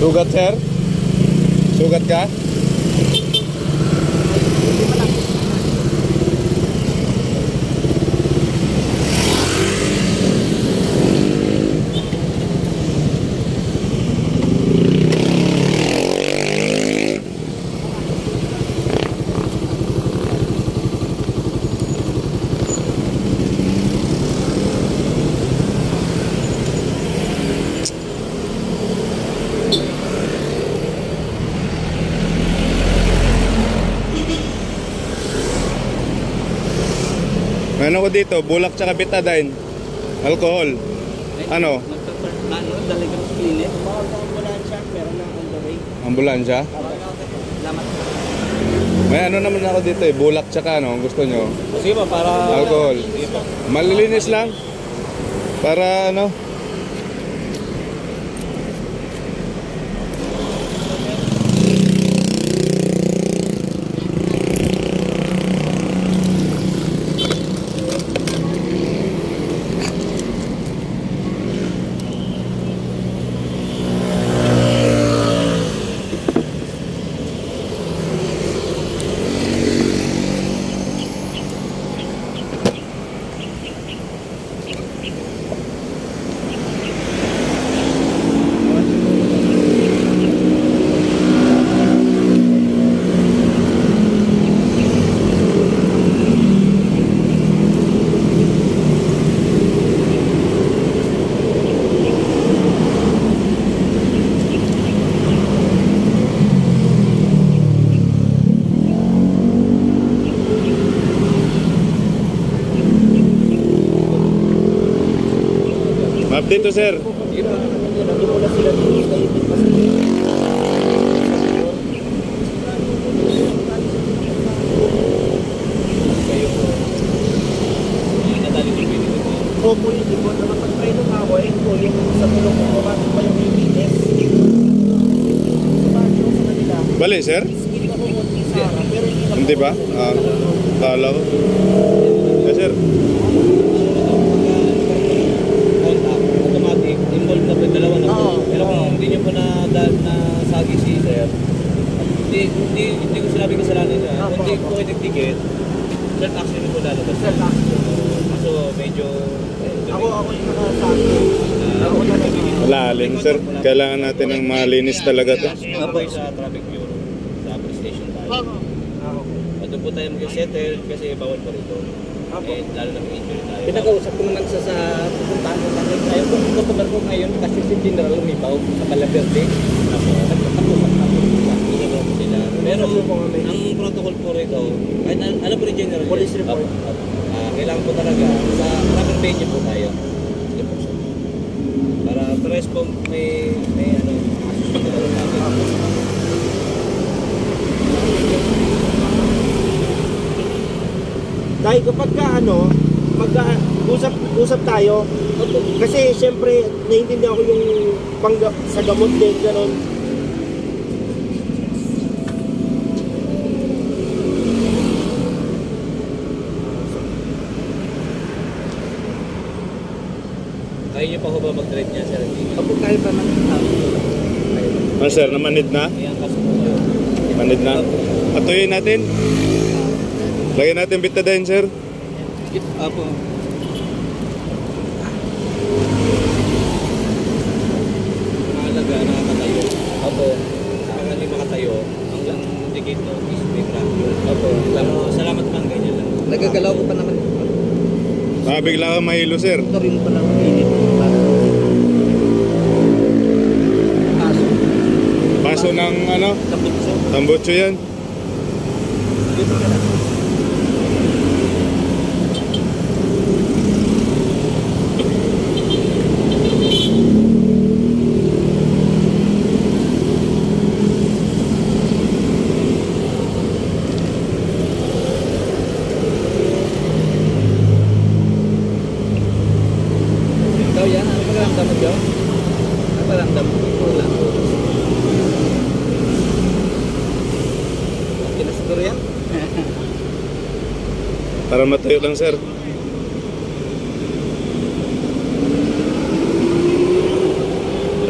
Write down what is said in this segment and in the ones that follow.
Sugat, sir? Sugat ka? Ano ko dito? Bulak tsaka betadine. Alcohol. Ano? Dalagang clinic. Ambulansya, meron na on the way. Ambulansya? Salamat. May ano naman ako dito eh. Bulak tsaka ano. Gusto nyo? Sige pa, para... Alcohol. Malilinis lang. Para ano? Dito sir. Opo yung likod na mapag-try ng away ko yung sa tulong ko kumapit pa yung ipinis. Bali sir? Hindi ba? Kala ko. Yes sir. Involved na po yung dalawa na po. Pero kung hindi nyo po nasagi si sir, hindi ko sinabi kasalanan niya. Kung hindi po itigtigit, self-action po lalabas. Self-action. So medyo... Ako yung nakasagi. Lalim sir. Kailangan natin ng malinis talaga to. Ako sa traffic bureau, sa police station tayo. Doon po tayo mag-settle kasi bawal pa rito. Eh, lalo na may injury tayo. Pinakausap ko naman sa pupuntahan ko natin tayo. Kung customer ko ngayon kasi si General Lumibaw sa Palaverde. Nagkakausap na po sila. Pero ang protocol po rito, kahit ano po rin General? Police report. Kailangan po talaga sa traffic venue po tayo. Para pares po may ano, masusunod natin. Dahil kapag ka ano, mag-usap tayo, kasi siyempre naiintindihan ko yung sa gamot din, gano'n. Kaya niyo pa ho ba mag-drive niya, sir? Kapag kaya pa naman. Ah sir, namanid na? Manid na? Atuyin natin? Lagyan natin betadine sir. Apo. Mahalaga nakakatayo. Apo. Kaya hindi makatayo, hanggang decade no, is may fracture. Apo. Pero salamat man ganyan lang. Nagagalaw ko pa naman. Bigla ka mahilo sir. Ito rin pa lang init. Paso ng ano? Tambutso. Tambutso yan. Dito ka lang. Para matuyo lang sir.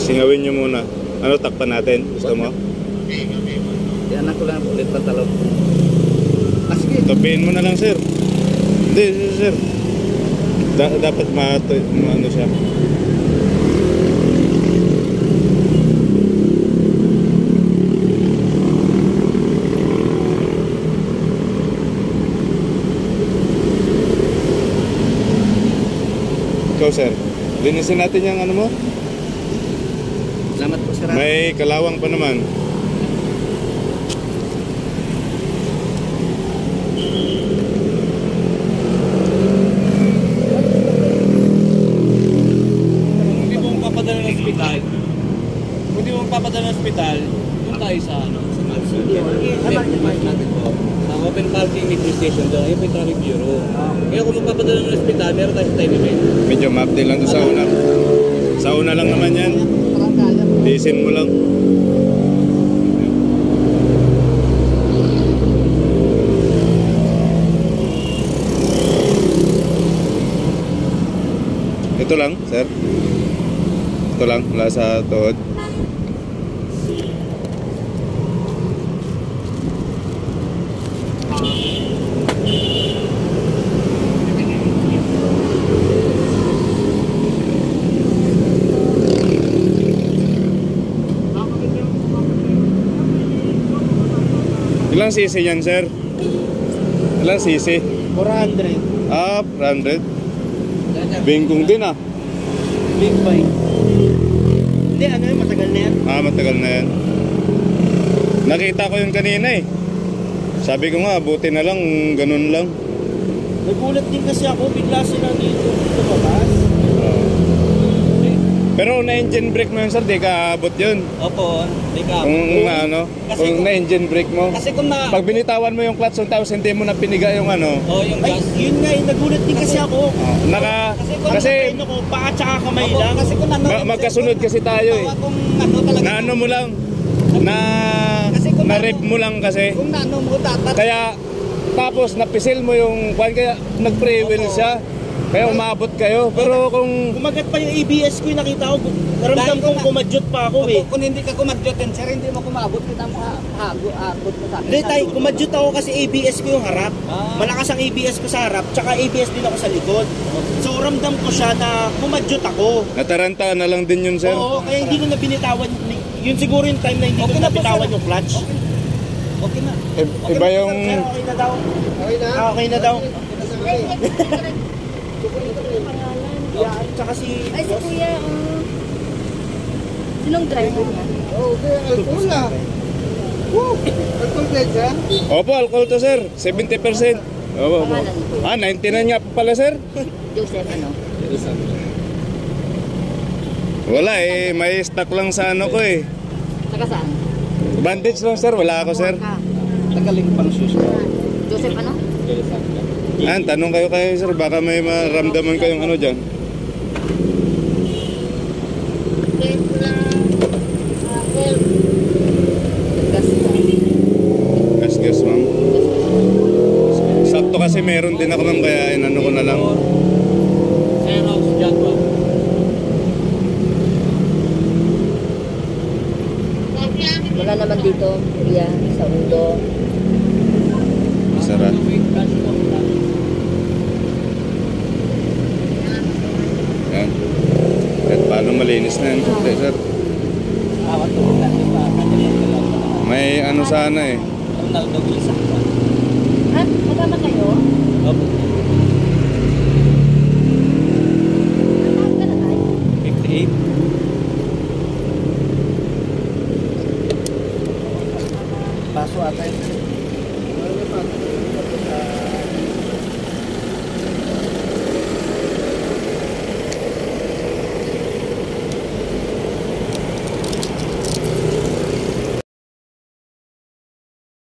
Singawin nyo muna. Ano, takpan natin? Gusto mo? Yan ko lang ulit pantalon. Sige. Tapiin mo na lang, sir. Hindi, sir. Dapat ano siya. Ikaw, sir. Linisin natin yung ano mo. Salamat po, sir. May kalawang pa naman. Kung hindi mo papadala ng ospital, doon tayo sa Malsi. Natin po. Sa open parking metro station doon, ayun po yung traffic bureau. Kaya kung magpapadala ng ospital, meron tayo sa time limit. Medyo map din lang to sa una. Sa una lang naman yan. Tiisin mo lang. Ito lang, sir. Ito lang, wala sa tuhod. Ilang cc yan, sir? Ilang cc? 400. Ah, 400. Bingkong din ah. Big bike. Hindi, ano yun, matagal na yan. Ah, matagal na yan. Nakita ko yun kanina eh. Sabi ko nga, buti na lang, ganun lang. Nagulat din kasi ako, bigla sila dito lumabas. Pero na-engine brake mo yun, sir, di ka abot yun. Opo, di ka. Kung ano, kung na-engine brake mo. Kasi kung na... Pag binitawan mo yung clutch, tapos hindi mo na piniga yung ano. Oh, yung gas. Ay, yun nga, nagulat din kasi ako. Kasi ko, paa tsaka kamay lang. Kasi kung ano... magkasunod kasi tayo eh. Kung ano talaga... Na ano mo lang. Na rep mo lang kasi. Kung na ano mo, Kaya, tapos napisil mo yung kwan, kaya nag-pre-wheel siya. Kaya umabot kayo. Pero kung... Kumagat pa yung ABS ko, yung nakita ko. Naramdam kong kumadyot pa ako eh. Kung hindi ka kumadyot yan, sir, hindi mo kumabot. Kita mo hagot mo sa akin. Hindi tayo, kumadyot ako kasi ABS ko yung harap. Malakas ang ABS ko sa harap, tsaka ABS din ako sa likod. So ramdam ko siya na kumadyot ako. nataranta na lang din yun, sir. Oo, kaya hindi ko na binitawan. Yun siguro yung time na hindi ko na bitawan yung clutch. Okay na. Iba yung... Sir, okay na daw. Okay na daw. Yeah, tsaka si... Ay, si Kuya, sinong driver niya? Alcohol na. Alcohol din siya? Opo, alcohol to, sir. 70%. Opo, opo. Pangalan po. 99 nga pala, sir. Joseph, ano? Wala eh, may stock lang sa ano ko eh. Taga saan? Bandage lang, sir. Wala ako, sir. Ka. Tagaling pang shoes ko. Joseph, ano? Tanong kayo sir. Baka may maramdaman kayong ano dyan. Gas, ma'am. Sakto kasi meron din ako, ma'am. Kaya inano ko na lang. Xerox, Jaguar. Wala naman dito, Kuya, sa ulo. Sarap. Yan. At paano malinis na yan, sir? May ano sana eh. Ronaldo Gilsa. Ha? Magkama kayo? Opo.